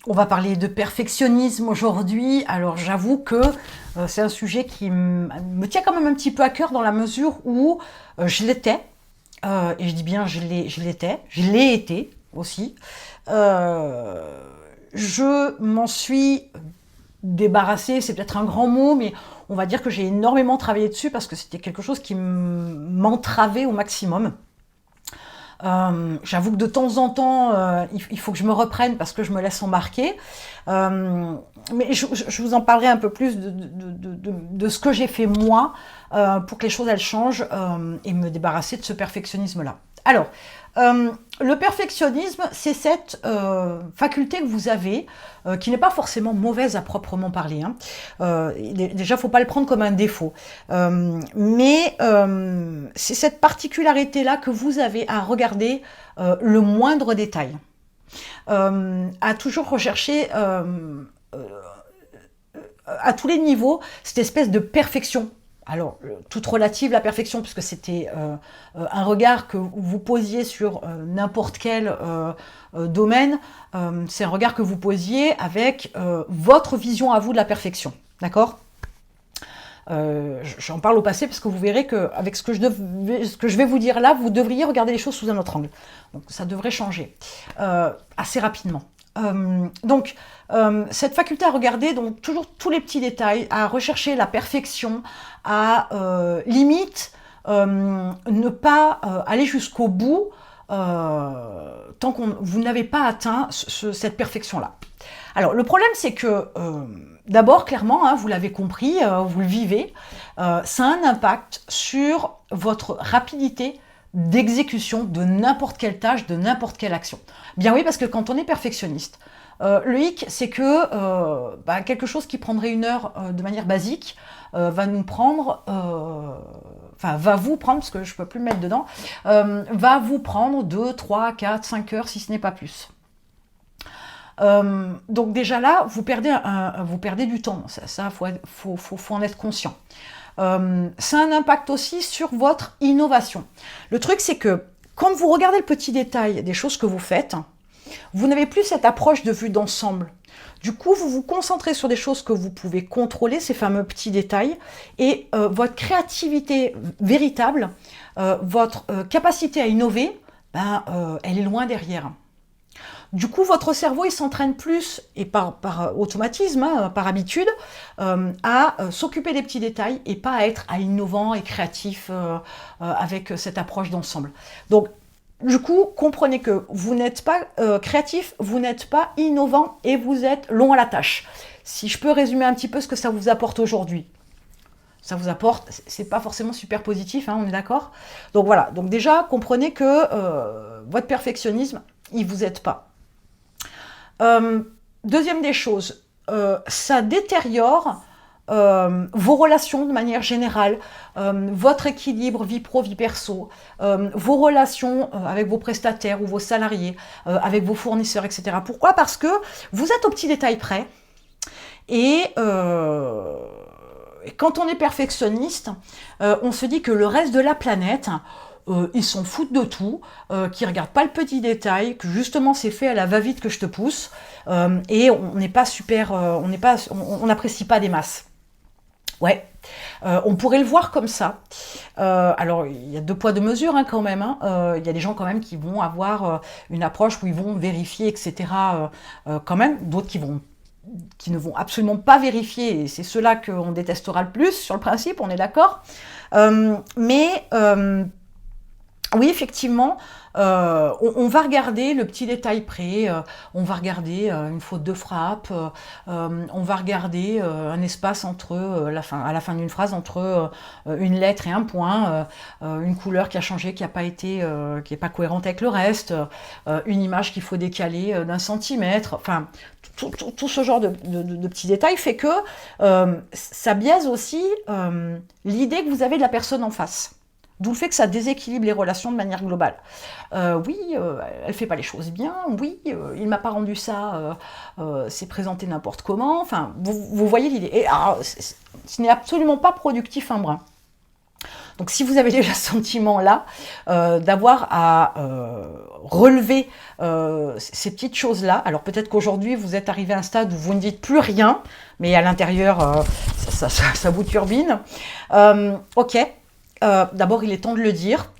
On va parler de perfectionnisme aujourd'hui. Alors j'avoue que c'est un sujet qui me tient quand même un petit peu à cœur dans la mesure où je l'étais. Et je dis bien je l'ai été aussi. Euh, je m'en suis débarrassée, c'est peut-être un grand mot, mais on va dire que j'ai énormément travaillé dessus parce que c'était quelque chose qui m'entravait au maximum. J'avoue que de temps en temps, il faut que je me reprenne parce que je me laisse embarquer. Mais je vous en parlerai un peu plus de ce que j'ai fait moi pour que les choses elles changent et me débarrasser de ce perfectionnisme-là. Alors, le perfectionnisme, c'est cette faculté que vous avez, qui n'est pas forcément mauvaise à proprement parler. Hein. Déjà, il ne faut pas le prendre comme un défaut. Mais c'est cette particularité-là que vous avez à regarder le moindre détail. À toujours rechercher à tous les niveaux cette espèce de perfection. Alors, toute relative, la perfection, puisque c'était un regard que vous posiez sur n'importe quel domaine, c'est un regard que vous posiez avec votre vision à vous de la perfection. D'accord ? J'en parle au passé parce que vous verrez qu'avec ce que je vais vous dire là, vous devriez regarder les choses sous un autre angle. Donc ça devrait changer assez rapidement. Cette faculté à regarder donc toujours tous les petits détails, à rechercher la perfection, à limite ne pas aller jusqu'au bout tant que vous n'avez pas atteint cette perfection-là. Alors le problème c'est que d'abord clairement, hein, vous l'avez compris, vous le vivez, ça a un impact sur votre rapidité d'exécution de n'importe quelle tâche, de n'importe quelle action. Bien oui, parce que quand on est perfectionniste, le hic, c'est que quelque chose qui prendrait 1 heure de manière basique va nous prendre, va vous prendre, parce que je ne peux plus me mettre dedans, va vous prendre 2, 3, 4, 5 heures, si ce n'est pas plus. Donc déjà là, vous perdez du temps. Ça, faut en être conscient. Ça a un impact aussi sur votre innovation. Le truc, c'est que quand vous regardez le petit détail des choses que vous faites, vous n'avez plus cette approche de vue d'ensemble. Du coup, vous vous concentrez sur des choses que vous pouvez contrôler, ces fameux petits détails, et votre créativité véritable, votre capacité à innover, elle est loin derrière. Du coup, votre cerveau, il s'entraîne plus, et par automatisme, hein, par habitude, à s'occuper des petits détails et pas à être innovant et créatif avec cette approche d'ensemble. Donc, du coup, comprenez que vous n'êtes pas créatif, vous n'êtes pas innovant et vous êtes long à la tâche. Si je peux résumer un petit peu ce que ça vous apporte aujourd'hui. Ça vous apporte, c'est pas forcément super positif, hein, on est d'accord ? Donc voilà, donc déjà, comprenez que votre perfectionnisme, il vous aide pas. Deuxième des choses, ça détériore vos relations de manière générale, votre équilibre vie pro, vie perso, vos relations avec vos prestataires ou vos salariés, avec vos fournisseurs, etc. Pourquoi ? Parce que vous êtes au petit détail près et quand on est perfectionniste, on se dit que le reste de la planète, ils s'en foutent de tout, qui regardent pas le petit détail, que justement c'est fait à la va-vite que je te pousse, et on n'est pas super, on n'apprécie pas des masses. Ouais, on pourrait le voir comme ça. Alors il y a 2 poids 2 mesures hein, quand même. Hein. Il y a des gens quand même qui vont avoir une approche où ils vont vérifier, etc. Quand même, d'autres qui ne vont absolument pas vérifier, et c'est ceux-là qu'on détestera le plus sur le principe, on est d'accord. Oui, effectivement, on va regarder le petit détail près, on va regarder une faute de frappe, on va regarder un espace entre à la fin d'une phrase entre une lettre et un point, une couleur qui a changé, qui n'est pas cohérente avec le reste, une image qu'il faut décaler d'un centimètre, enfin tout ce genre de petits détails fait que ça biaise aussi l'idée que vous avez de la personne en face. D'où le fait que ça déséquilibre les relations de manière globale. Elle fait pas les choses bien, il m'a pas rendu ça, c'est présenté n'importe comment, enfin, vous voyez l'idée. Et alors, ce n'est absolument pas productif un brin. Donc si vous avez déjà ce sentiment-là, d'avoir à relever ces petites choses-là, alors peut-être qu'aujourd'hui vous êtes arrivé à un stade où vous ne dites plus rien, mais à l'intérieur ça vous turbine. Ok, d'abord il est temps de le dire,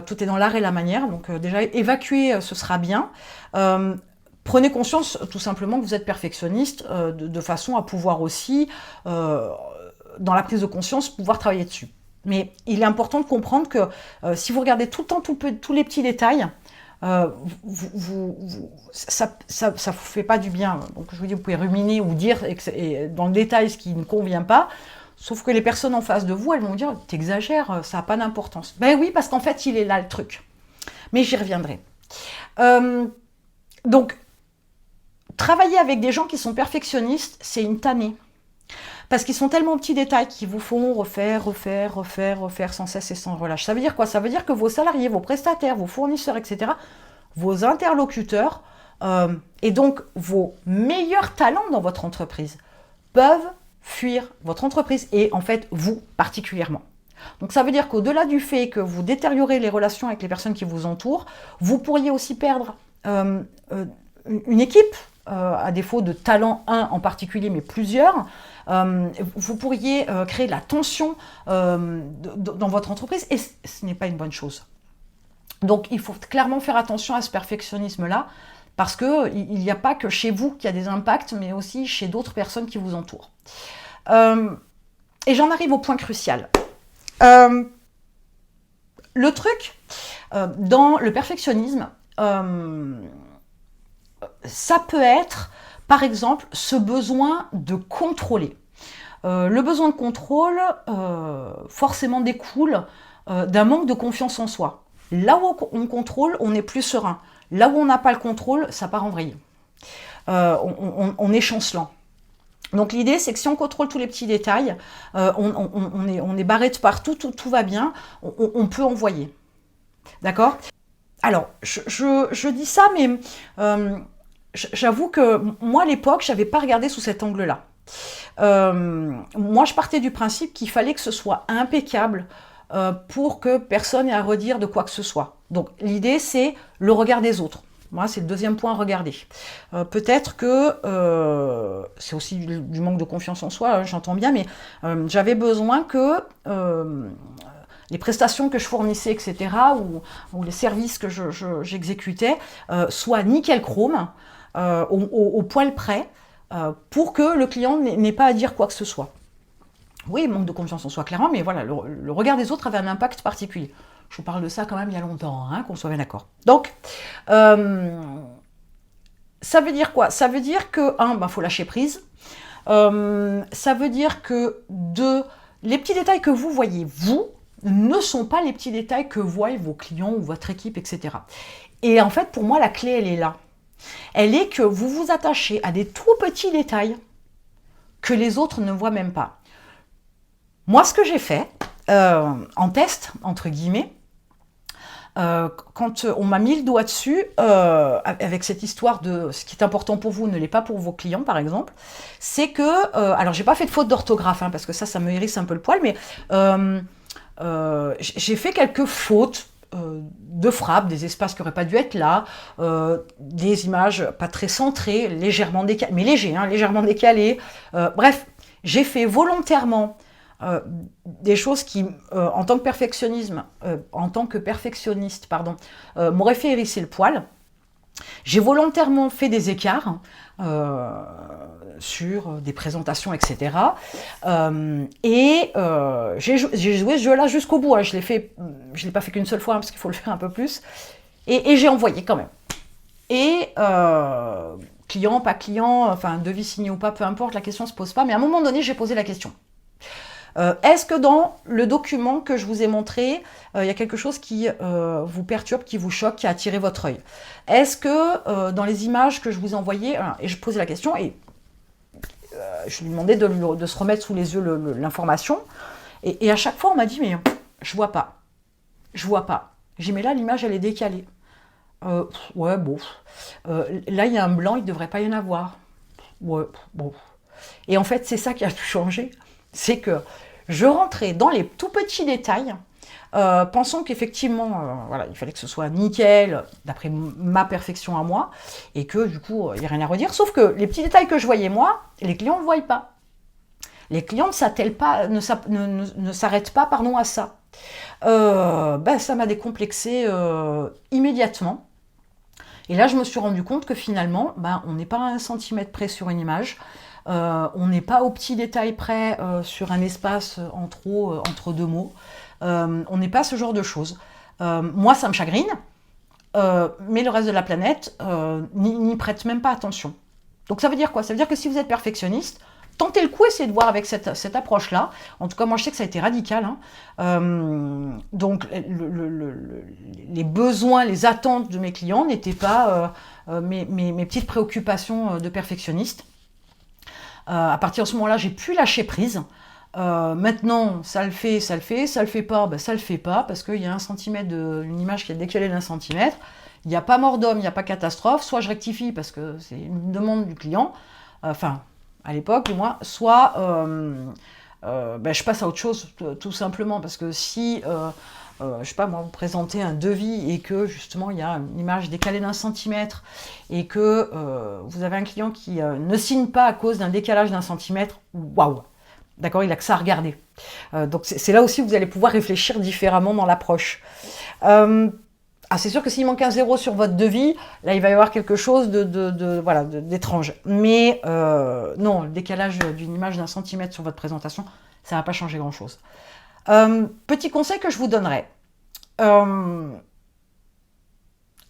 tout est dans l'art et la manière, donc déjà évacuer ce sera bien. Prenez conscience tout simplement que vous êtes perfectionniste de façon à pouvoir aussi, dans la prise de conscience, pouvoir travailler dessus. Mais il est important de comprendre que si vous regardez tout le temps tous les petits détails, ça ne vous fait pas du bien. Donc je vous dis, vous pouvez ruminer ou dire dans le détail ce qui ne convient pas, sauf que les personnes en face de vous, elles vont dire « t'exagères, ça n'a pas d'importance ». Ben oui, parce qu'en fait, il est là le truc. Mais j'y reviendrai. Donc, travailler avec des gens qui sont perfectionnistes, c'est une tannée. Parce qu'ils sont tellement petits détails qu'ils vous font refaire sans cesse et sans relâche. Ça veut dire quoi? Ça veut dire que vos salariés, vos prestataires, vos fournisseurs, etc., vos interlocuteurs, et donc vos meilleurs talents dans votre entreprise, peuvent fuir votre entreprise, et en fait, vous particulièrement. Donc ça veut dire qu'au-delà du fait que vous détériorez les relations avec les personnes qui vous entourent, vous pourriez aussi perdre une équipe, à défaut de talent, un en particulier, mais plusieurs. Vous pourriez créer de la tension dans votre entreprise, et ce n'est pas une bonne chose. Donc il faut clairement faire attention à ce perfectionnisme-là, parce qu'il n'y a pas que chez vous qu'il y a des impacts, mais aussi chez d'autres personnes qui vous entourent. Et j'en arrive au point crucial. Le truc, dans le perfectionnisme, ça peut être, par exemple, ce besoin de contrôler. Le besoin de contrôle, forcément découle d'un manque de confiance en soi. Là où on contrôle, on est plus serein. Là où on n'a pas le contrôle, ça part en vrille. On est chancelant. Donc l'idée, c'est que si on contrôle tous les petits détails, on est barré de partout, tout va bien, on peut envoyer. D'accord? Alors, je dis ça, mais j'avoue que moi, à l'époque, je n'avais pas regardé sous cet angle-là. Moi, je partais du principe qu'il fallait que ce soit impeccable pour que personne n'ait à redire de quoi que ce soit. Donc, l'idée, c'est le regard des autres. Moi, c'est le deuxième point à regarder. Peut-être que c'est aussi du manque de confiance en soi, hein, j'entends bien, mais j'avais besoin que les prestations que je fournissais, etc., ou les services que j'exécutais soient nickel chrome, au poil près, pour que le client n'ait pas à dire quoi que ce soit. Oui, manque de confiance en soi, clairement, mais voilà, le regard des autres avait un impact particulier. Je vous parle de ça quand même il y a longtemps, hein, qu'on soit bien d'accord. Donc, ça veut dire quoi? Ça veut dire que, faut lâcher prise. Ça veut dire que, les petits détails que vous voyez, vous, ne sont pas les petits détails que voient vos clients ou votre équipe, etc. Et en fait, pour moi, la clé, elle est là. Elle est que vous vous attachez à des tout petits détails que les autres ne voient même pas. Moi, ce que j'ai fait, en test, entre guillemets, quand on m'a mis le doigt dessus, avec cette histoire de ce qui est important pour vous ne l'est pas pour vos clients, par exemple, c'est que, alors j'ai pas fait de faute d'orthographe, parce que ça me hérisse un peu le poil, mais j'ai fait quelques fautes de frappe, des espaces qui n'auraient pas dû être là, des images pas très centrées, légèrement décalées, mais légèrement décalées. Bref, j'ai fait volontairement des choses qui, en tant que perfectionniste, m'auraient fait hérisser le poil. J'ai volontairement fait des écarts sur des présentations, etc. J'ai joué ce jeu-là jusqu'au bout. Je ne l'ai pas fait qu'une seule fois, parce qu'il faut le faire un peu plus. Et j'ai envoyé quand même. Et client, pas client, enfin devis signé ou pas, peu importe, la question ne se pose pas. Mais à un moment donné, j'ai posé la question. Est-ce que dans le document que je vous ai montré, il y a quelque chose qui vous perturbe, qui vous choque, qui a attiré votre œil? Est-ce que dans les images que je vous ai envoyées, et je posais la question, et je lui demandais de se remettre sous les yeux l'information, et à chaque fois on m'a dit, mais je vois pas. J'ai dit, mais là l'image elle est décalée. Ouais, bon. Là il y a un blanc, il ne devrait pas y en avoir. Ouais, bon. Et en fait c'est ça qui a tout changé. C'est que je rentrais dans les tout petits détails pensant qu'effectivement, voilà, il fallait que ce soit nickel, d'après ma perfection à moi, et que du coup, il n'y a rien à redire. Sauf que les petits détails que je voyais moi, les clients ne le voient pas. Les clients ne s'attellent pas, ne s'arrêtent pas, pardon, à ça. Ça m'a décomplexé immédiatement. Et là, je me suis rendu compte que finalement, on n'est pas à 1 centimètre près sur une image. On n'est pas au petit détail près sur un espace en trop entre deux mots. On n'est pas ce genre de choses. Moi, ça me chagrine, mais le reste de la planète n'y prête même pas attention. Donc ça veut dire quoi? Ça veut dire que si vous êtes perfectionniste, tentez le coup, essayez de voir avec cette approche-là. En tout cas, moi, je sais que ça a été radical. Donc, les besoins, les attentes de mes clients n'étaient pas mes petites préoccupations de perfectionniste. À partir de ce moment-là, j'ai pu lâcher prise. Maintenant, ça le fait pas, ça le fait pas, parce qu'il y a 1 centimètre d'une image qui est décalée d'1 centimètre. Il n'y a pas mort d'homme, il n'y a pas catastrophe. Soit je rectifie parce que c'est une demande du client. À l'époque, du moins, soit je passe à autre chose, tout simplement, parce que si, je sais pas, moi, vous présentez un devis et que, justement, il y a une image décalée d'1 centimètre et que vous avez un client qui ne signe pas à cause d'un décalage d'1 centimètre, waouh! D'accord, il n'a que ça à regarder. Donc, c'est là aussi où vous allez pouvoir réfléchir différemment dans l'approche. C'est sûr que s'il manque un 0 sur votre devis, là, il va y avoir quelque chose d'étrange. Mais non, le décalage d'une image d'1 centimètre sur votre présentation, ça ne va pas changer grand-chose. Petit conseil que je vous donnerais.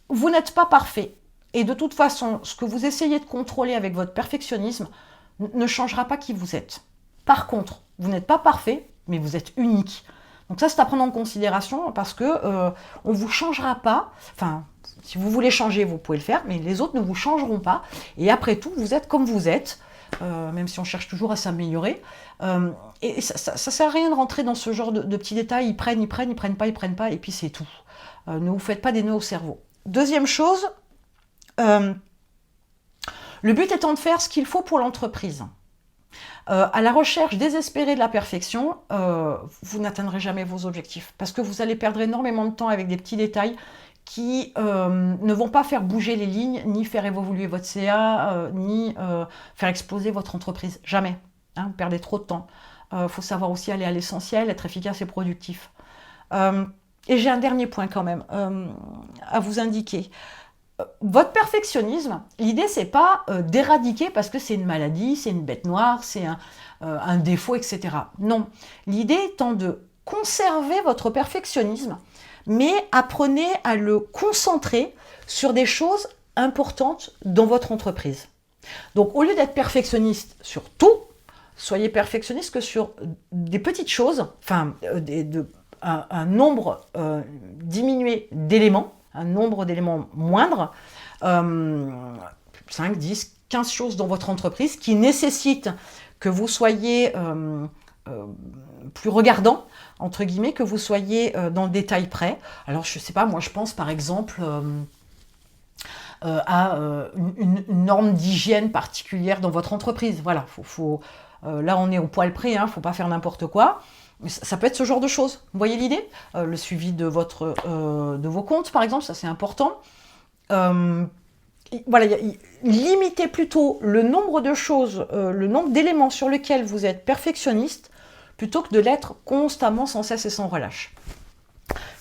Vous n'êtes pas parfait. Et de toute façon, ce que vous essayez de contrôler avec votre perfectionnisme ne changera pas qui vous êtes. Par contre, vous n'êtes pas parfait, mais vous êtes unique. Donc ça, c'est à prendre en considération parce que on ne vous changera pas. Enfin, si vous voulez changer, vous pouvez le faire, mais les autres ne vous changeront pas. Et après tout, vous êtes comme vous êtes, même si on cherche toujours à s'améliorer. Et ça ne sert à rien de rentrer dans ce genre de petits détails. Ils prennent pas, et puis c'est tout. Ne vous faites pas des nœuds au cerveau. Deuxième chose, le but étant de faire ce qu'il faut pour l'entreprise. À la recherche désespérée de la perfection, vous n'atteindrez jamais vos objectifs parce que vous allez perdre énormément de temps avec des petits détails qui ne vont pas faire bouger les lignes, ni faire évoluer votre CA, ni faire exploser votre entreprise. Jamais. Vous perdez trop de temps. Faut savoir aussi aller à l'essentiel, être efficace et productif. Et j'ai un dernier point quand même à vous indiquer. Votre perfectionnisme, l'idée, c'est pas d'éradiquer parce que c'est une maladie, c'est une bête noire, c'est un défaut, etc. Non. L'idée étant de conserver votre perfectionnisme, mais apprenez à le concentrer sur des choses importantes dans votre entreprise. Donc, au lieu d'être perfectionniste sur tout, soyez perfectionniste que sur des petites choses, un nombre diminué d'éléments, un nombre d'éléments moindres, 5, 10, 15 choses dans votre entreprise qui nécessitent que vous soyez plus regardant, entre guillemets, que vous soyez dans le détail près. Alors, je ne sais pas, moi je pense par exemple à une norme d'hygiène particulière dans votre entreprise. Voilà, là on est au poil près, il ne faut pas faire n'importe quoi. Ça peut être ce genre de choses. Vous voyez l'idée? Le suivi de vos comptes, par exemple, ça c'est important. Limitez plutôt le nombre de choses, le nombre d'éléments sur lesquels vous êtes perfectionniste, plutôt que de l'être constamment, sans cesse et sans relâche.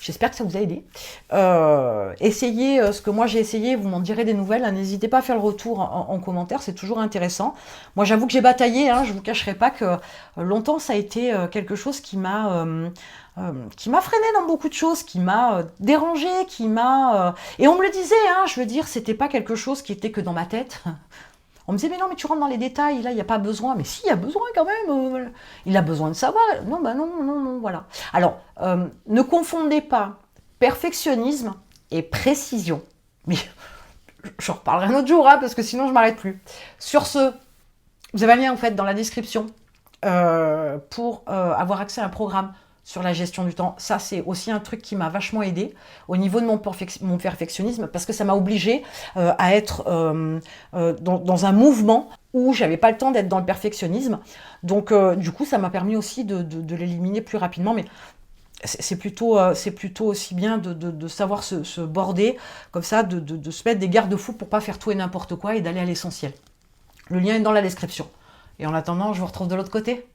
J'espère que ça vous a aidé. Essayez ce que moi j'ai essayé, vous m'en direz des nouvelles. N'hésitez pas à faire le retour en commentaire, c'est toujours intéressant. Moi j'avoue que j'ai bataillé, je ne vous cacherai pas que longtemps ça a été quelque chose qui m'a freiné dans beaucoup de choses, qui m'a dérangé, et on me le disait, je veux dire, c'était pas quelque chose qui était que dans ma tête. On me disait, mais non, mais tu rentres dans les détails, là, il n'y a pas besoin. Mais si, il y a besoin quand même. Il a besoin de savoir. Non, non, voilà. Alors, ne confondez pas perfectionnisme et précision. Mais j'en reparlerai un autre jour, parce que sinon, je ne m'arrête plus. Sur ce, vous avez un lien, en fait, dans la description pour avoir accès à un programme sur la gestion du temps. Ça, c'est aussi un truc qui m'a vachement aidé au niveau de mon perfectionnisme, parce que ça m'a obligé à être dans un mouvement où j'avais pas le temps d'être dans le perfectionnisme. Donc, du coup, ça m'a permis aussi de l'éliminer plus rapidement. Mais c'est plutôt aussi bien de savoir se border, comme ça, de se mettre des garde-fous pour pas faire tout et n'importe quoi et d'aller à l'essentiel. Le lien est dans la description. Et en attendant, je vous retrouve de l'autre côté.